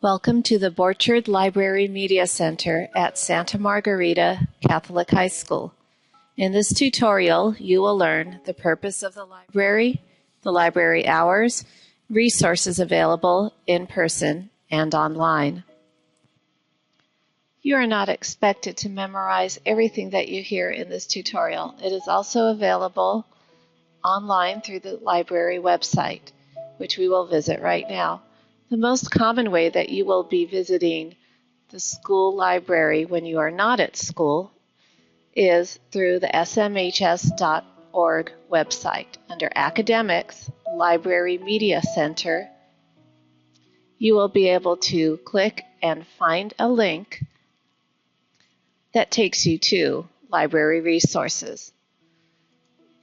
Welcome to the Borchard Library Media Center at Santa Margarita Catholic High School. In this tutorial, you will learn the purpose of the library hours, resources available in person and online. You are not expected to memorize everything that you hear in this tutorial. It is also available online through the library website, which we will visit right now. The most common way that you will be visiting the school library when you are not at school is through the smhs.org website. Under Academics, Library Media Center, you will be able to click and find a link that takes you to library resources.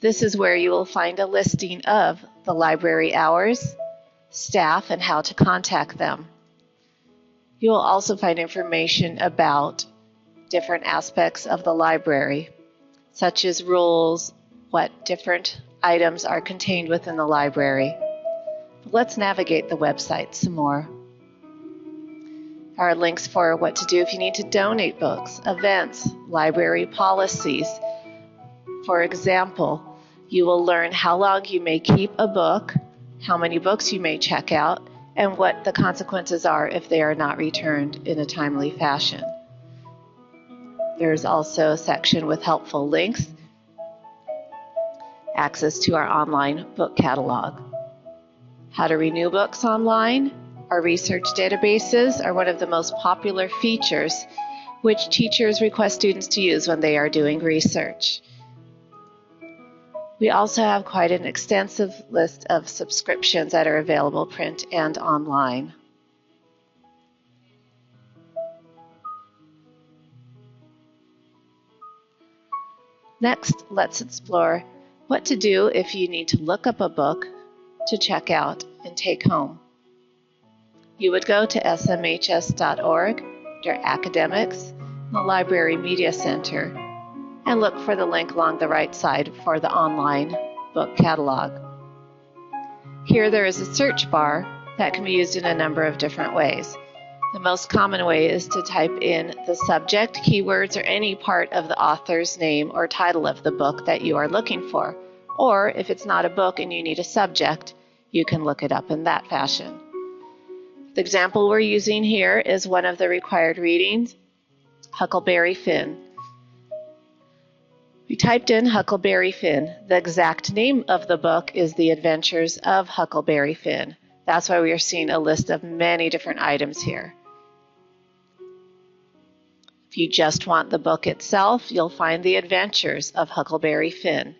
This is where you will find a listing of the library hours, staff, and how to contact them. You will also find information about different aspects of the library, such as rules, what different items are contained within the library. Let's navigate the website some more. There are links for what to do if you need to donate books, events, library policies. For example, you will learn how long you may keep a book, how many books you may check out, and what the consequences are if they are not returned in a timely fashion. There's also a section with helpful links, access to our online book catalog. How to renew books online. Our research databases are one of the most popular features which teachers request students to use when they are doing research. We also have quite an extensive list of subscriptions that are available print and online. Next, let's explore what to do if you need to look up a book to check out and take home. You would go to smhs.org under Academics, the Library Media Center, and look for the link along the right side for the online book catalog. Here there is a search bar that can be used in a number of different ways. The most common way is to type in the subject, keywords, or any part of the author's name or title of the book that you are looking for. Or if it's not a book and you need a subject, you can look it up in that fashion. The example we're using here is one of the required readings, Huckleberry Finn. We typed in Huckleberry Finn. The exact name of the book is The Adventures of Huckleberry Finn. That's why we are seeing a list of many different items here. If you just want the book itself, you'll find The Adventures of Huckleberry Finn.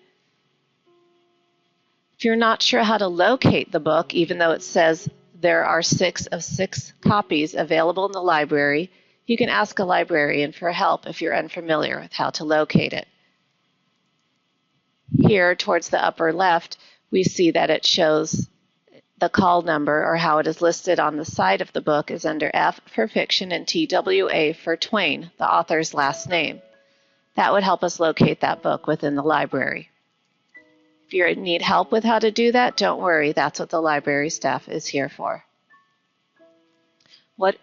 If you're not sure how to locate the book, even though it says there are 6 of 6 copies available in the library, you can ask a librarian for help if you're unfamiliar with how to locate it. Here, towards the upper left, we see that it shows the call number, or how it is listed on the side of the book, is under F for fiction and TWA for Twain, the author's last name. That would help us locate that book within the library. If you need help with how to do that, don't worry, that's what the library staff is here for.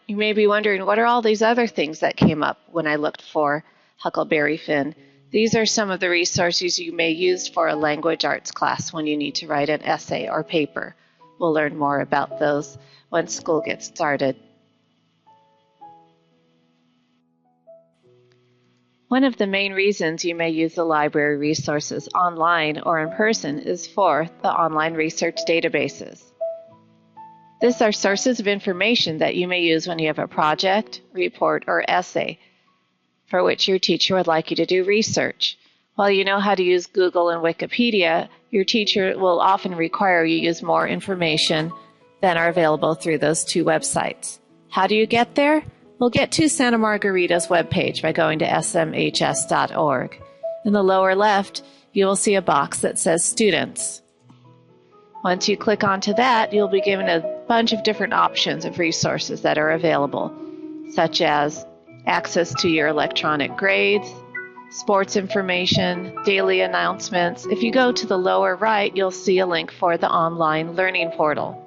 You may be wondering, what are all these other things that came up when I looked for Huckleberry Finn? These are some of the resources you may use for a language arts class when you need to write an essay or paper. We'll learn more about those when school gets started. One of the main reasons you may use the library resources online or in person is for the online research databases. These are sources of information that you may use when you have a project, report, or essay for which your teacher would like you to do research. While you know how to use Google and Wikipedia, your teacher will often require you use more information than are available through those two websites. How do you get there? We'll get to Santa Margarita's webpage by going to smhs.org. In the lower left, you will see a box that says Students. Once you click onto that, you'll be given a bunch of different options of resources that are available, such as access to your electronic grades, sports information, daily announcements. If you go to the lower right, you'll see a link for the online learning portal.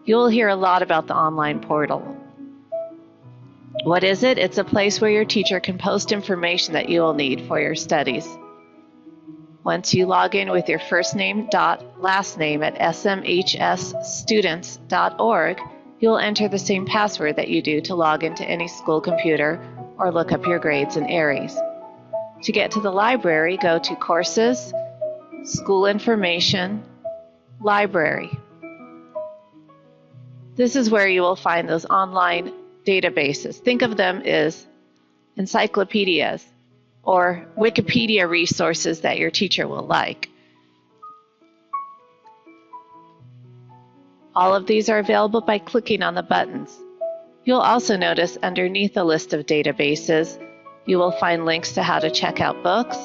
You'll hear a lot about the online portal. What is it? It's a place where your teacher can post information that you will need for your studies. Once you log in with your first name dot last name at smhsstudents.org, you'll enter the same password that you do to log into any school computer or look up your grades in Aries. To get to the library, go to Courses, School Information, Library. This is where you will find those online databases. Think of them as encyclopedias or Wikipedia resources that your teacher will like. All of these are available by clicking on the buttons. You'll also notice underneath the list of databases, you will find links to how to check out books.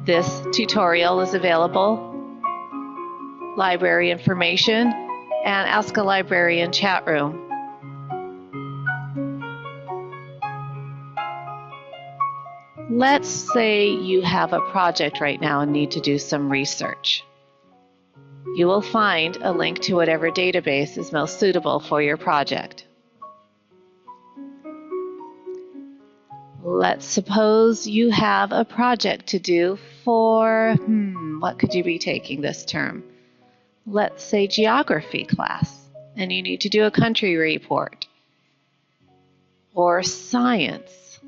This tutorial is available, library information, and Ask a Librarian chat room. Let's say you have a project right now and need to do some research. You will find a link to whatever database is most suitable for your project. Let's suppose you have a project to do for, what could you be taking this term? Let's say geography class, and you need to do a country report. Or science.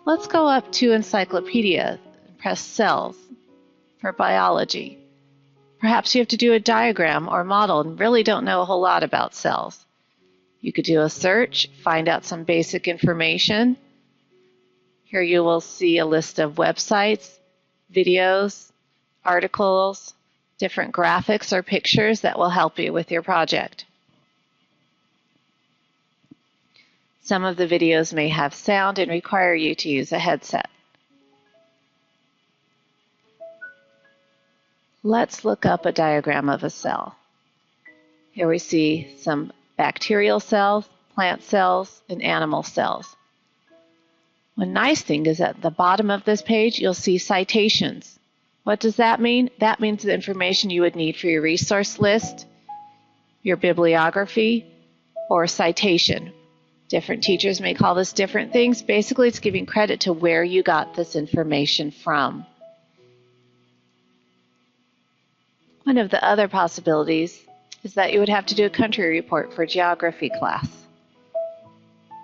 Let's go up to encyclopedia and press cells for biology. Perhaps you have to do a diagram or model and really don't know a whole lot about cells. You could do a search, find out some basic information. Here you will see a list of websites, videos, articles, different graphics or pictures that will help you with your project. Some of the videos may have sound and require you to use a headset. Let's look up a diagram of a cell. Here we see some bacterial cells, plant cells, and animal cells. One nice thing is at the bottom of this page, you'll see citations. What does that mean? That means the information you would need for your resource list, your bibliography, or citation. Different teachers may call this different things. Basically, it's giving credit to where you got this information from. One of the other possibilities is that you would have to do a country report for geography class.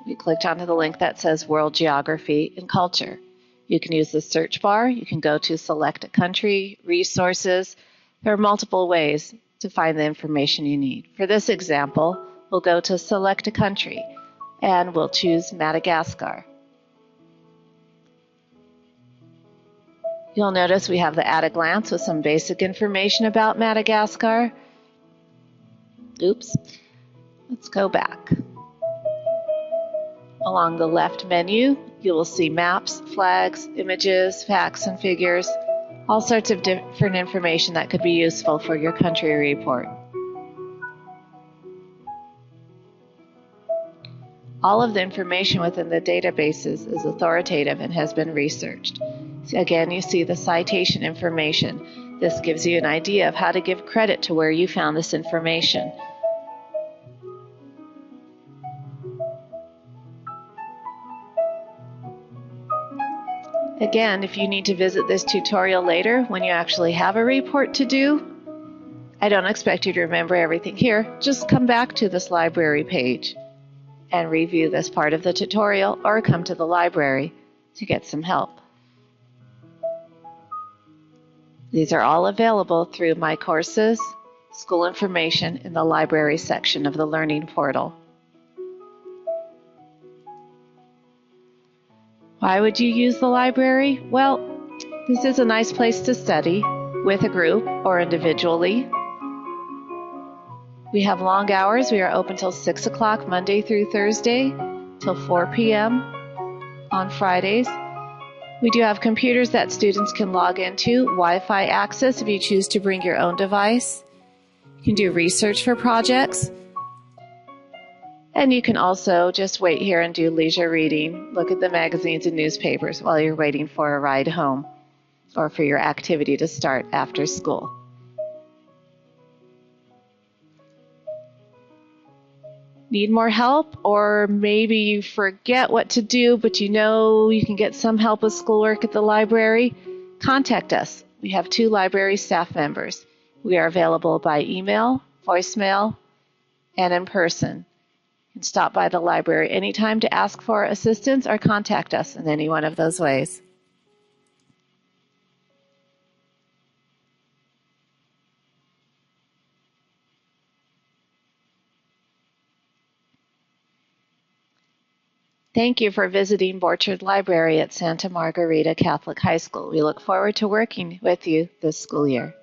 We clicked onto the link that says World Geography and Culture. You can use the search bar. You can go to Select a Country, Resources. There are multiple ways to find the information you need. For this example, we'll go to Select a Country, and we'll choose Madagascar. You'll notice we have the At a Glance with some basic information about Madagascar. Oops, let's go back. Along the left menu, you will see maps, flags, images, facts, and figures, all sorts of different information that could be useful for your country report. All of the information within the databases is authoritative and has been researched. Again, you see the citation information. This gives you an idea of how to give credit to where you found this information. Again, if you need to visit this tutorial later when you actually have a report to do, I don't expect you to remember everything here. Just come back to this library page and review this part of the tutorial, or come to the library to get some help. These are all available through My Courses, School Information in the Library section of the Learning Portal. Why would you use the library? Well, this is a nice place to study with a group or individually. We have long hours. We are open till 6 o'clock Monday through Thursday, till 4 p.m. on Fridays. We do have computers that students can log into, Wi-Fi access if you choose to bring your own device. You can do research for projects. And you can also just wait here and do leisure reading, look at the magazines and newspapers while you're waiting for a ride home or for your activity to start after school. need more help, or maybe you forget what to do, but you know you can get some help with schoolwork at the library, contact us. We have 2 library staff members. We are available by email, voicemail, and in person. You can stop by the library anytime to ask for assistance or contact us in any one of those ways. Thank you for visiting Borchard Library at Santa Margarita Catholic High School. We look forward to working with you this school year.